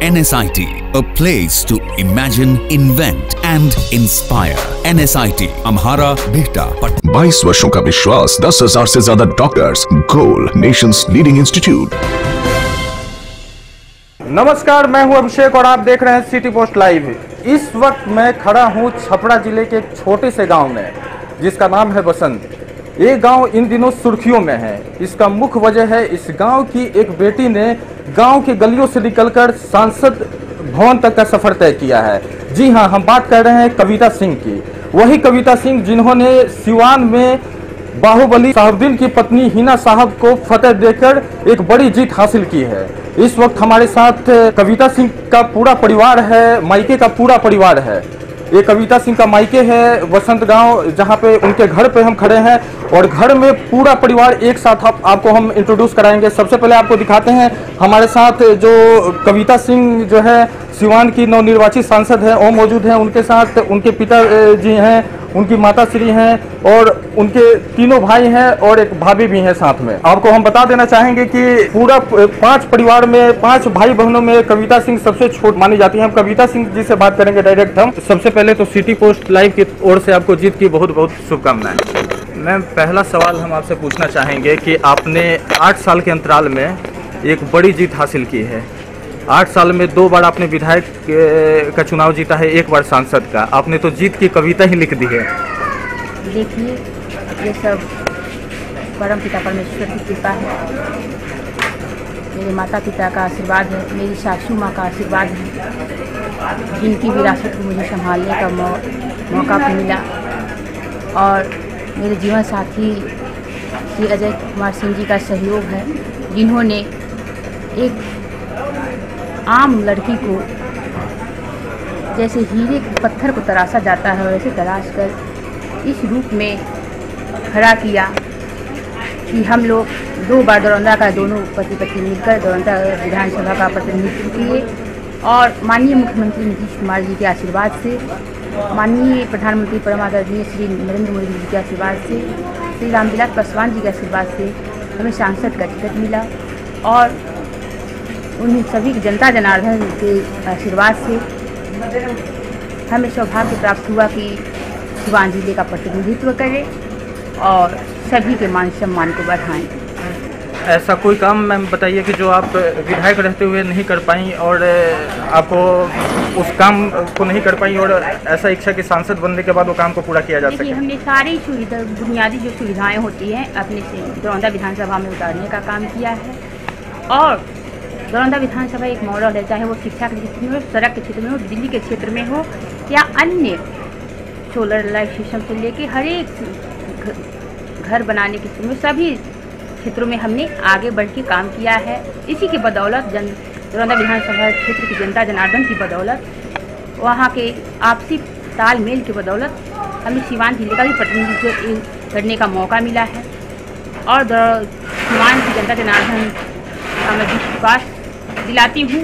NSIT, a place to imagine, invent and inspire. NSIT, Amhara, Bihta, 22 वर्षों का विश्वास, 10,000 से ज्यादा डॉक्टर्स, गोल नेशंस लीडिंग इंस्टीट्यूट। नमस्कार, मैं हूं अभिषेक और आप देख रहे हैं सिटी पोस्ट लाइव। इस वक्त मैं खड़ा हूं छपरा जिले के एक छोटे से गांव में, जिसका नाम है बसंत। ये गांव इन दिनों सुर्खियों में है। इसका मुख्य वजह है इस गांव की एक बेटी ने गांव की गलियों से निकलकर सांसद भवन तक का सफर तय किया है। जी हां, हम बात कर रहे हैं कविता सिंह की। वही कविता सिंह जिन्होंने सिवान में बाहुबली साहबुद्दीन की पत्नी हिना साहब को फतेह देकर एक बड़ी जीत हासिल की है। इस वक्त हमारे साथ कविता सिंह का पूरा परिवार है, मायके का पूरा परिवार है। ये कविता सिंह का मायके है बसंत गांव, जहां पे उनके घर पे हम खड़े हैं और घर में पूरा परिवार एक साथ आपको हम इंट्रोड्यूस कराएंगे। सबसे पहले आपको दिखाते हैं हमारे साथ जो कविता सिंह जो है सिवान की नवनिर्वाचित सांसद है, वो मौजूद हैं। उनके साथ उनके पिता जी हैं, उनकी माता श्री हैं और उनके तीनों भाई हैं और एक भाभी भी हैं साथ में। आपको हम बता देना चाहेंगे कि पूरा 5 परिवार में 5 भाई बहनों में कविता सिंह सबसे छोट मानी जाती है। हम कविता सिंह जी से बात करेंगे डायरेक्ट। हम सबसे पहले तो सिटी पोस्ट लाइव की ओर से आपको जीत की बहुत बहुत शुभकामनाएं। मैम, पहला सवाल हम आपसे पूछना चाहेंगे कि आपने 8 साल के अंतराल में एक बड़ी जीत हासिल की है। 8 साल में 2 बार आपने विधायक का चुनाव जीता है, 1 बार सांसद का। आपने तो जीत की कविता ही लिख दी है। देखिए, ये सब परम पिता परमेश्वर की कृपा है, मेरे माता पिता का आशीर्वाद है, मेरी सासू माँ का आशीर्वाद है, जिनकी विरासत को मुझे संभालने का मौका मिला, और मेरे जीवन साथी श्री अजय कुमार सिंह जी का सहयोग है, जिन्होंने एक आम लड़की को जैसे हीरे के पत्थर को तराशा जाता है वैसे तराश कर इस रूप में खड़ा किया कि हम लोग 2 बार दरौंदा का दोनों पति पत्नी मिलकर दरौंदा विधानसभा का प्रतिनिधित्व किए, और माननीय मुख्यमंत्री नीतीश कुमार जी के आशीर्वाद से, माननीय प्रधानमंत्री परम आदरणीय श्री नरेंद्र मोदी जी के आशीर्वाद से, श्री रामविलास पासवान जी के आशीर्वाद से हमें सांसद का टिकट मिला, और उन सभी जनता जनार्दन के आशीर्वाद से हमें सौभाग्य प्राप्त हुआ कि सिवान जिले का प्रतिनिधित्व करें और सभी के मान सम्मान को बढ़ाएं। ऐसा कोई काम मैम बताइए कि जो आप विधायक रहते हुए नहीं कर पाई और आपको उस काम को नहीं कर पाई और ऐसा इच्छा कि सांसद बनने के बाद वो काम को पूरा किया जा सके। हमने सारी सुविधा, बुनियादी जो सुविधाएं होती हैं अपने से दरौंदा विधानसभा में उतारने का काम किया है, और दरौंदा विधानसभा एक मॉडल है, चाहे वो शिक्षा के क्षेत्र में हो, सड़क के क्षेत्र में हो, बिजली के क्षेत्र में हो, या अन्य सोलर लाइट सिस्टम से लेके हर एक घर बनाने के क्षेत्र में, सभी क्षेत्रों में हमने आगे बढ़ के काम किया है। इसी की बदौलत दरौंदा विधानसभा क्षेत्र की जनता जनार्दन की बदौलत, वहाँ के आपसी तालमेल की बदौलत हमें सिवान जिले का भी प्रतिनिधित्व करने का मौका मिला है, और सिवान की जनता जनार्दन का मैं विश्वास दिलाती हूँ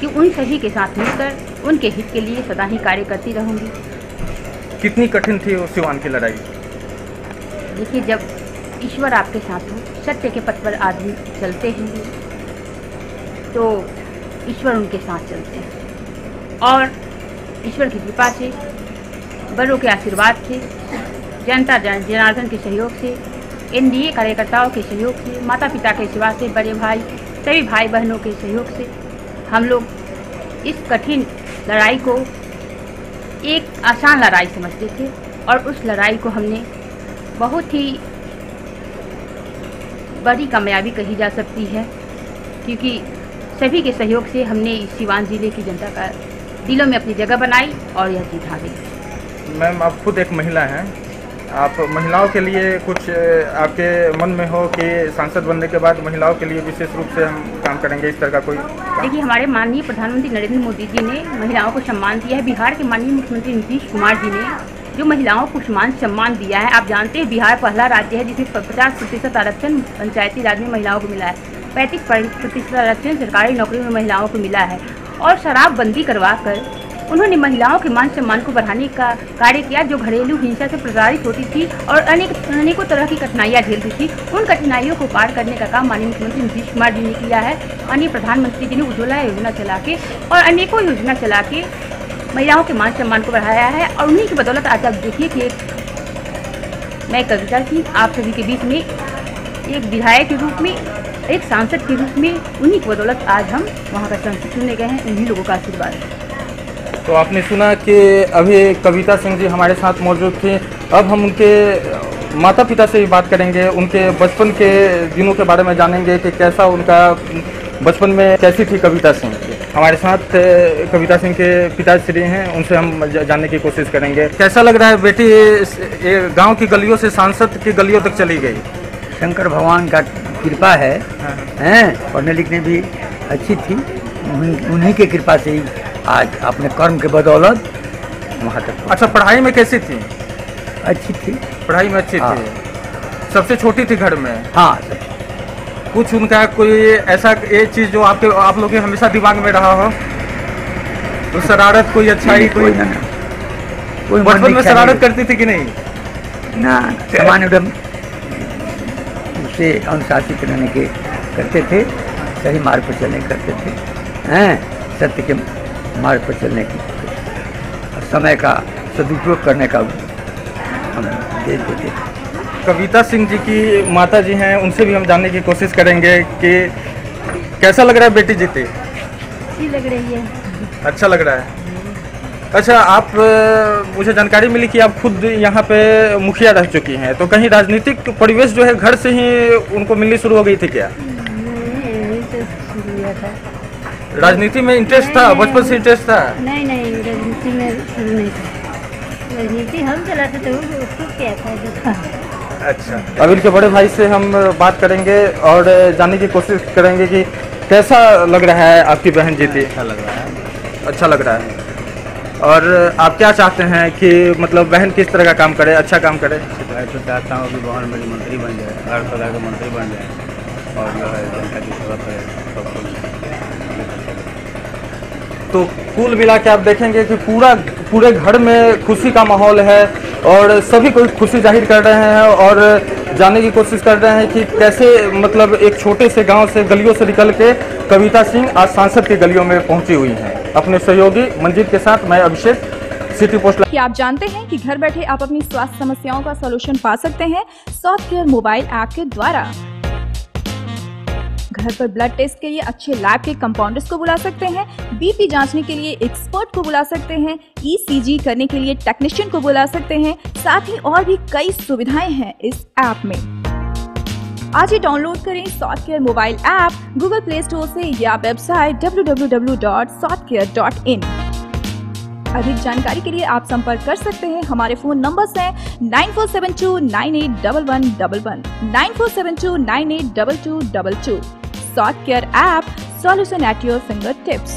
कि उन सभी के साथ मिलकर उनके हित के लिए सदा ही कार्य करती रहूँगी। कितनी कठिन थी वो सिवान की लड़ाई? देखिए, जब ईश्वर आपके साथ हो, सत्य के पथ पर आदमी चलते हैं तो ईश्वर उनके साथ चलते हैं, और ईश्वर की कृपा से, बड़ों के आशीर्वाद से, जनता जनार्दन के सहयोग से, एनडीए कार्यकर्ताओं के सहयोग से, माता पिता के आशीर्वाद से, बड़े भाई, सभी भाई बहनों के सहयोग से हम लोग इस कठिन लड़ाई को एक आसान लड़ाई समझते थे, और उस लड़ाई को हमने बहुत ही बड़ी कामयाबी कही जा सकती है, क्योंकि सभी के सहयोग से हमने इस सिवान जिले की जनता का दिलों में अपनी जगह बनाई और यह जीत हासिल। मैम, आप खुद एक महिला हैं, आप महिलाओं के लिए कुछ आपके मन में हो कि सांसद बनने के बाद महिलाओं के लिए विशेष रूप से हम काम करेंगे, इस तरह का कोई? देखिए, हमारे माननीय प्रधानमंत्री नरेंद्र मोदी जी ने महिलाओं को सम्मान दिया है। बिहार के माननीय मुख्यमंत्री नीतीश कुमार जी ने जो महिलाओं को सम्मान दिया है, आप जानते हैं बिहार पहला राज्य है जिसमें 50% आरक्षण पंचायती राज में महिलाओं को मिला है, 35% आरक्षण सरकारी नौकरी में महिलाओं को मिला है, और शराबबंदी करवा कर उन्होंने महिलाओं के मान सम्मान को बढ़ाने का कार्य किया, जो घरेलू हिंसा से प्रताड़ित होती थी और अनेकों तरह की कठिनाइयाँ झेलती थी। उन कठिनाइयों को पार करने का काम माननीय मुख्यमंत्री नीतीश कुमार जी ने किया है। माननीय प्रधानमंत्री जी ने उज्ज्वला योजना चला के और अनेकों योजना चला के महिलाओं के मान सम्मान को बढ़ाया है। और उन्हीं की बदौलत आज आप देखिए कि मैं कविता सिंह आप सभी के बीच में एक विधायक के रूप में, एक सांसद के रूप में, उन्हीं की बदौलत आज हम वहाँ का संसद चुने गए हैं, उन्हीं लोगों का आशीर्वाद है। तो आपने सुना कि अभी कविता सिंह जी हमारे साथ मौजूद थी। अब हम उनके माता पिता से ही बात करेंगे, उनके बचपन के दिनों के बारे में जानेंगे कि कैसा उनका बचपन में कैसी थी कविता सिंह। हमारे साथ कविता सिंह के पिताश्री हैं, उनसे हम जानने की कोशिश करेंगे। कैसा लग रहा है बेटी गांव की गलियों से सांसद की गलियों तक चली गई? शंकर भगवान का कृपा है, हैं पढ़ने लिखने भी अच्छी थी, उन्हीं की कृपा से ही आज अपने कर्म के बदौलत वहाँ तक। अच्छा, पढ़ाई में कैसी थी? अच्छी थी, पढ़ाई में अच्छी थी। सबसे छोटी थी घर में? हाँ। कुछ उनका कोई ऐसा एक चीज जो आप लोग के हमेशा दिमाग में रहा हो, तो शरारत कोई अच्छाई कोई बचपन में शरारत करती थी कि नहीं? ना, सामान्य उससे अनुशासित रहने के करते थे, सही मार्ग पर चलने करते थे, हैं सत्य के मार्ग पर चलने की, समय का सदुपयोग करने का हम दे देते थे। कविता सिंह जी की माता जी हैं, उनसे भी हम जानने की कोशिश करेंगे कि कैसा लग रहा है बेटी जीती? अच्छी लग रही है। अच्छा लग रहा है। अच्छा, आप मुझे जानकारी मिली कि आप खुद यहाँ पे मुखिया रह चुकी हैं, तो कहीं राजनीतिक परिवेश जो है घर से ही उनको मिलनी शुरू हो गई थी क्या? राजनीति में इंटरेस्ट था, बचपन से इंटरेस्ट था? नहीं, राजनीति में शुरू नहीं था। राजनीति हम चलाते थे, उसको क्या था। अच्छा, अब इनके बड़े भाई से हम बात करेंगे और जानने की कोशिश करेंगे कि कैसा लग रहा है आपकी बहन जीती? अच्छा लग रहा है। अच्छा लग रहा है। और आप क्या चाहते हैं कि मतलब बहन किस तरह का काम करे, अच्छा काम करे? मैं तो चाहता हूँ कि बहन मेरी मंत्री बन जाए, हर प्रकार के मंत्री बन जाए और जो है जनता की सेवा करे, सबको। तो कुल मिला के आप देखेंगे कि पूरे घर में खुशी का माहौल है और सभी कोई खुशी जाहिर कर रहे हैं और जानने की कोशिश कर रहे हैं कि कैसे मतलब एक छोटे से गांव से गलियों से निकल के कविता सिंह आज सांसद की गलियों में पहुंची हुई हैं। अपने सहयोगी मंजीत के साथ मैं अभिषेक, सिटी पोस्ट। क्या आप जानते हैं कि घर बैठे आप अपनी स्वास्थ्य समस्याओं का सलूशन पा सकते हैं स्वास्थ्य केयर मोबाइल ऐप के द्वारा। घर पर ब्लड टेस्ट के लिए अच्छे लैब के कंपाउंडर्स को बुला सकते हैं, बीपी जांचने के लिए एक्सपर्ट को बुला सकते हैं, ईसीजी करने के लिए टेक्नीशियन को बुला सकते हैं। साथ ही और भी कई सुविधाएं हैं इस ऐप में। आज ही डाउनलोड करें स्वास्थ्य care mobile app Google play store से या वेबसाइट www.swasthcare.in। अधिक जानकारी के लिए आप संपर्क कर सकते हैं। हमारे फोन नंबर्स हैं 9472981111, 9472982222। स्वास्थ्य care app, solution at your finger tips.